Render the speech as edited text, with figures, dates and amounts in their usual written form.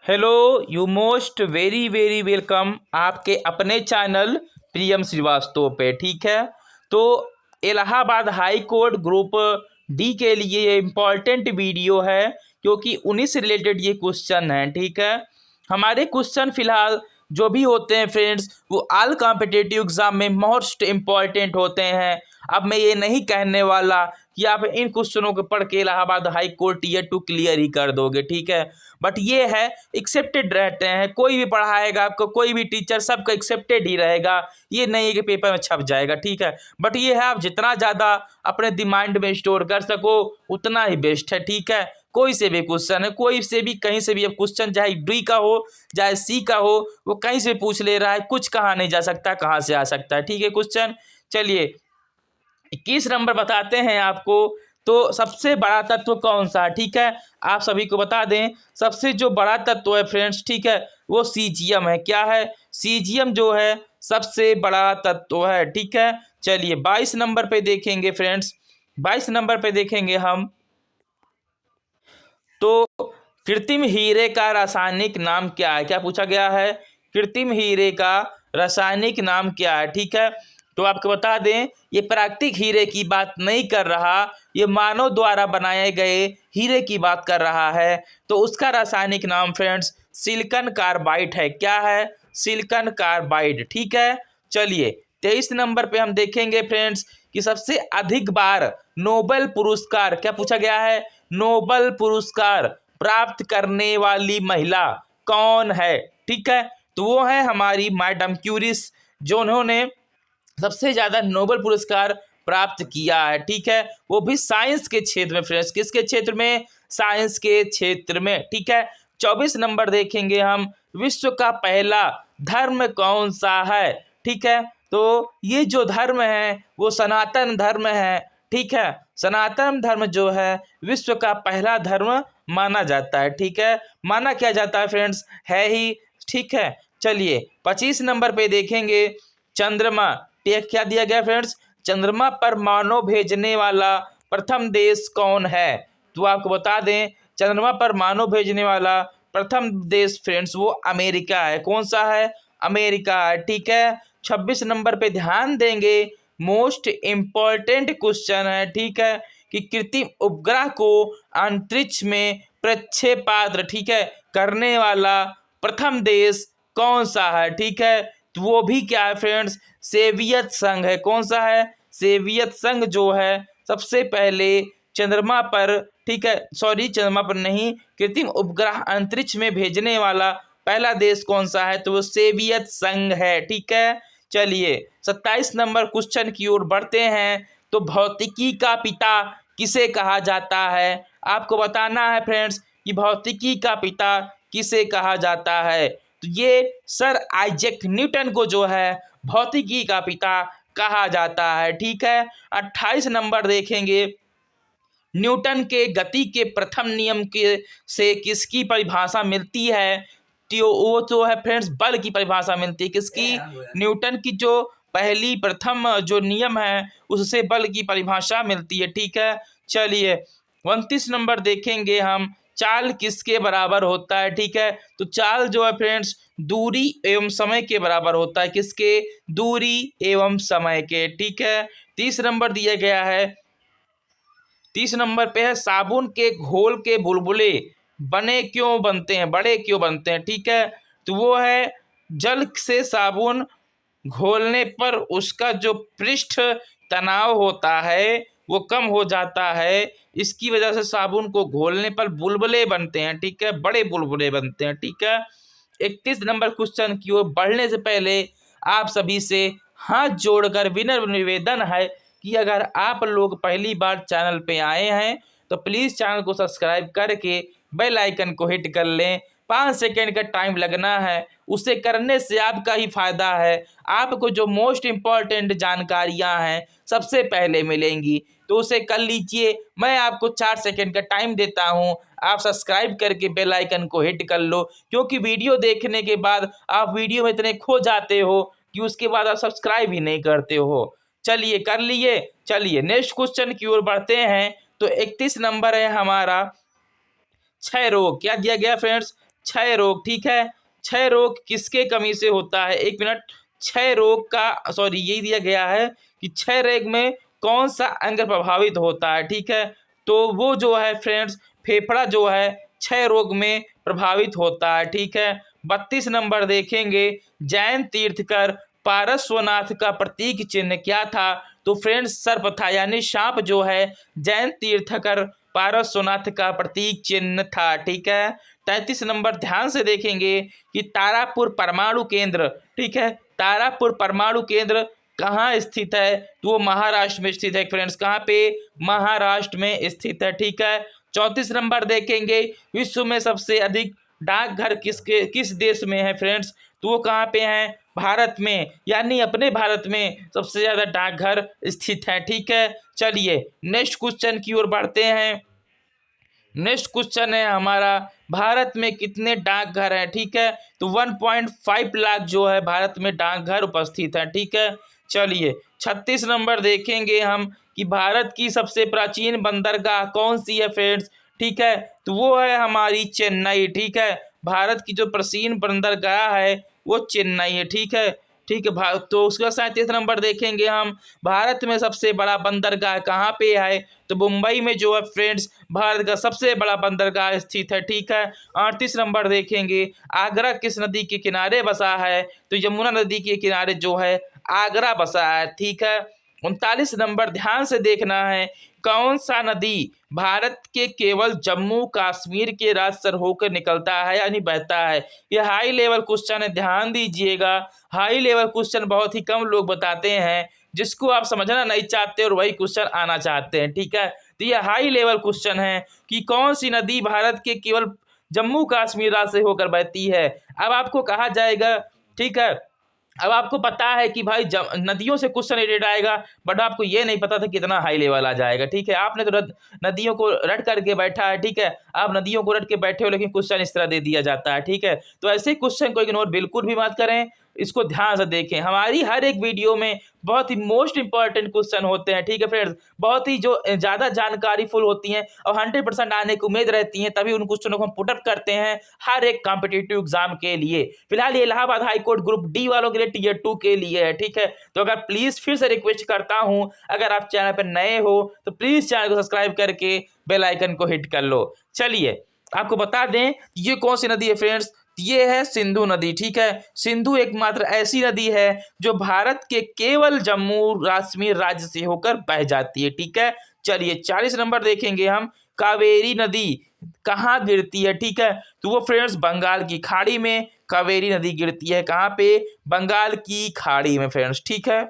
Hello, you most very very welcome आपके अपने channel प्रियम श्रीवास्तव पे। ठीक है, तो Allahabad high court group D के लिए ये इम्पॉर्टेंट वीडियो है क्योंकि उन्हीं से रिलेटेड ये क्वेश्चन है। ठीक है, हमारे क्वेश्चन फिलहाल जो भी होते हैं फ्रेंड्स वो ऑल कॉम्पिटिटिव एग्जाम में मोस्ट इम्पॉर्टेंट होते हैं। अब मैं ये नहीं कहने वाला कि आप इन क्वेश्चनों को पढ़ के Allahabad high court year 2 clear ही कर दोगे। ठीक है, बट ये है एक्सेप्टेड रहते हैं, कोई भी पढ़ाएगा आपको, कोई भी टीचर, सबका एक्सेप्टेड ही रहेगा। ये नहीं है कि पेपर में छप जाएगा। ठीक है, बट ये है आप जितना ज़्यादा अपने दिमाग में स्टोर कर सको उतना ही बेस्ट है। ठीक है, कोई से भी क्वेश्चन है, कोई से भी कहीं से भी अब क्वेश्चन, चाहे डी का हो चाहे सी का हो, वो कहीं से पूछ ले रहा है, कुछ कहा नहीं जा सकता, कहाँ से आ सकता है। ठीक है, क्वेश्चन चलिए 21 नंबर बताते हैं आपको। तो सबसे बड़ा तत्व कौन सा है? ठीक है, आप सभी को बता दें, सबसे जो बड़ा तत्व है फ्रेंड्स, ठीक है, वो सीजियम है। क्या है? सीजियम जो है सबसे बड़ा तत्व है। ठीक है, चलिए 22 नंबर पे देखेंगे फ्रेंड्स, 22 नंबर पे देखेंगे हम। तो कृत्रिम हीरे का रासायनिक नाम क्या है? क्या पूछा गया है? कृत्रिम हीरे का रासायनिक नाम क्या है? ठीक है, तो आपको बता दें ये प्राकृतिक हीरे की बात नहीं कर रहा, ये मानव द्वारा बनाए गए हीरे की बात कर रहा है। तो उसका रासायनिक नाम फ्रेंड्स सिलिकॉन कार्बाइड है। क्या है? Silicon carbide. ठीक है, चलिए 23 नंबर पे हम देखेंगे फ्रेंड्स कि सबसे अधिक बार नोबेल पुरस्कार, क्या पूछा गया है? नोबेल पुरस्कार प्राप्त करने वाली महिला कौन है? ठीक है, तो वो है हमारी मैडम क्यूरिस, जो उन्होंने सबसे ज्यादा नोबेल पुरस्कार प्राप्त किया है। ठीक है, वो भी साइंस के क्षेत्र में फ्रेंड्स, किसके क्षेत्र में? साइंस के क्षेत्र में। ठीक है, 24 नंबर देखेंगे हम, विश्व का पहला धर्म कौन सा है? ठीक है, तो ये जो धर्म है वो सनातन धर्म है। ठीक है, सनातन धर्म जो है विश्व का पहला धर्म माना जाता है। ठीक है, माना क्या जाता है फ्रेंड्स? है ही। ठीक है, चलिए 25 नंबर पे देखेंगे, चंद्रमा, क्या दिया गया फ्रेंड्स? चंद्रमा पर मानव भेजने वाला प्रथम देश कौन है? तो आपको बता दें चंद्रमा पर मानव भेजने वाला प्रथम देश फ्रेंड्स वो अमेरिका है। कौन सा है? अमेरिका है। ठीक है, 26 नंबर पे ध्यान देंगे, मोस्ट इम्पॉर्टेंट क्वेश्चन है। ठीक है, कि कृत्रिम उपग्रह को अंतरिक्ष में प्रक्षेपात्र, ठीक है, करने वाला प्रथम देश कौन सा है? ठीक है, तो वो भी क्या है फ्रेंड्स? सोवियत संघ है। कौन सा है? सोवियत संघ जो है सबसे पहले चंद्रमा पर, ठीक है, सॉरी चंद्रमा पर नहीं, कृत्रिम उपग्रह अंतरिक्ष में भेजने वाला पहला देश कौन सा है? तो वो सोवियत संघ है। ठीक है, चलिए 27 नंबर क्वेश्चन की ओर बढ़ते हैं। तो भौतिकी का पिता किसे कहा जाता है? आपको बताना है फ्रेंड्स कि भौतिकी का पिता किसे कहा जाता है। तो ये सर आइजैक न्यूटन को जो है भौतिकी का पिता कहा जाता है। ठीक है, 28 नंबर देखेंगे, न्यूटन के गति के प्रथम नियम के से किसकी परिभाषा मिलती है? तो वो जो है फ्रेंड्स बल की परिभाषा मिलती है। किसकी? न्यूटन की जो पहली प्रथम जो नियम है उससे बल की परिभाषा मिलती है। ठीक है, चलिए 29 नंबर देखेंगे हम, चाल किसके बराबर होता है? ठीक है, तो चाल जो है फ्रेंड्स दूरी एवं समय के बराबर होता है। किसके? दूरी एवं समय के। ठीक है, 30 नंबर दिया गया है, 30 नंबर पे है, साबुन के घोल के बुलबुले बने क्यों बनते हैं, बड़े क्यों बनते हैं? ठीक है, तो वो है जल से साबुन घोलने पर उसका जो पृष्ठ तनाव होता है वो कम हो जाता है। इसकी वजह से साबुन को घोलने पर बुलबुले बनते हैं। ठीक है, बड़े बुलबुले बनते हैं। ठीक है, 31 नंबर क्वेश्चन की ओर बढ़ने से पहले आप सभी से हाथ जोड़कर विनम्र निवेदन है कि अगर आप लोग पहली बार चैनल पे आए हैं तो प्लीज़ चैनल को सब्सक्राइब करके बेल आइकन को हिट कर लें। 5 सेकेंड का टाइम लगना है, उसे करने से आपका ही फायदा है। आपको जो मोस्ट इम्पॉर्टेंट जानकारियां हैं सबसे पहले मिलेंगी, तो उसे कर लीजिए। मैं आपको 4 सेकेंड का टाइम देता हूं, आप सब्सक्राइब करके बेल आइकन को हिट कर लो, क्योंकि वीडियो देखने के बाद आप वीडियो में इतने खो जाते हो कि उसके बाद आप सब्सक्राइब ही नहीं करते हो। चलिए कर लिए, चलिए नेक्स्ट क्वेश्चन की ओर बढ़ते हैं। तो 31 नंबर है हमारा, क्षय रोग। क्या दिया गया फ्रेंड्स? क्षय रोग, ठीक है। क्षय रोग किसके कमी से होता है, 1 मिनट। क्षय रोग का सॉरी यही दिया गया है कि क्षय रोग में कौन सा अंग प्रभावित होता है, ठीक है। तो वो जो है फ्रेंड्स फेफड़ा जो है क्षय रोग में प्रभावित होता है, ठीक है। 32 नंबर देखेंगे, जैन तीर्थकर पारस्वनाथ का प्रतीक चिन्ह क्या था। तो फ्रेंड्स सर्प था, यानी सांप जो है जैन तीर्थकर पारस्वनाथ का प्रतीक चिन्ह था, ठीक है। 33 नंबर ध्यान से देखेंगे कि तारापुर परमाणु केंद्र, ठीक है, तारापुर परमाणु केंद्र कहाँ स्थित है। तो वो महाराष्ट्र में स्थित है फ्रेंड्स, कहाँ पे, महाराष्ट्र में स्थित है, ठीक है। 34 नंबर देखेंगे, विश्व में सबसे अधिक डाकघर किस देश में है फ्रेंड्स। तो वो कहाँ पे हैं, भारत में, यानी अपने भारत में सबसे ज़्यादा डाकघर स्थित है, ठीक है। चलिए नेक्स्ट क्वेश्चन की ओर बढ़ते हैं। नेक्स्ट क्वेश्चन है हमारा, भारत में कितने डाकघर हैं, ठीक है। तो 1.5 लाख जो है भारत में डाकघर उपस्थित है, ठीक है। चलिए 36 नंबर देखेंगे हम कि भारत की सबसे प्राचीन बंदरगाह कौन सी है फ्रेंड्स, ठीक है। तो वो है हमारी चेन्नई, ठीक है। भारत की जो प्राचीन बंदरगाह है वो चेन्नई है, ठीक है, ठीक है। तो उसका 37 नंबर देखेंगे हम, भारत में सबसे बड़ा बंदरगाह कहाँ पे है। तो मुंबई में जो है फ्रेंड्स भारत का सबसे बड़ा बंदरगाह स्थित है, ठीक है। 38 नंबर देखेंगे, आगरा किस नदी के किनारे बसा है। तो यमुना नदी के किनारे जो है आगरा बसा है, ठीक है। 39 नंबर ध्यान से देखना है, कौन सा नदी भारत के केवल जम्मू कश्मीर के राज्य से होकर निकलता है यानी बहता है। यह हाई लेवल क्वेश्चन है, ध्यान दीजिएगा। हाई लेवल क्वेश्चन बहुत ही कम लोग बताते हैं, जिसको आप समझना नहीं चाहते और वही क्वेश्चन आना चाहते हैं, ठीक है। तो यह हाई लेवल क्वेश्चन है कि कौन सी नदी भारत के केवल जम्मू कश्मीर राज्य से होकर बहती है। अब आपको कहा जाएगा, ठीक है, अब आपको पता है कि भाई नदियों से क्वेश्चन रिलेटेड आएगा, बट आपको ये नहीं पता था कितना हाई लेवल आ जाएगा, ठीक है। आपने तो नदियों को रट करके बैठा है, ठीक है, आप नदियों को रट के बैठे हो, लेकिन क्वेश्चन इस तरह दे दिया जाता है, ठीक है। तो ऐसे क्वेश्चन को इग्नोर बिल्कुल भी मत करें, इसको ध्यान से देखें। हमारी हर एक वीडियो में बहुत ही मोस्ट इंपॉर्टेंट क्वेश्चन होते हैं, ठीक है फ्रेंड्स, बहुत ही जो ज़्यादा जानकारी फुल होती हैं और 100% आने की उम्मीद रहती है, तभी उन क्वेश्चनों को हम पुटअप करते हैं हर एक कॉम्पिटिटिव एग्जाम के लिए। फिलहाल ये इलाहाबाद हाईकोर्ट ग्रुप डी वालों के लिए टियर 2 के लिए है, ठीक है। तो अगर प्लीज़ फिर से रिक्वेस्ट करता हूँ, अगर आप चैनल पर नए हो तो प्लीज़ चैनल को सब्सक्राइब करके बेल आइकन को हिट कर लो। चलिए आपको बता दें ये कौन सी नदी है फ्रेंड्स, ये है सिंधु नदी, ठीक है। सिंधु एकमात्र ऐसी नदी है जो भारत के केवल जम्मू कश्मीर राज्य से होकर बह जाती है, ठीक है। चलिए 40 नंबर देखेंगे हम, कावेरी नदी कहाँ गिरती है, ठीक है। तो वो फ्रेंड्स बंगाल की खाड़ी में कावेरी नदी गिरती है, कहाँ पे, बंगाल की खाड़ी में फ्रेंड्स, ठीक है।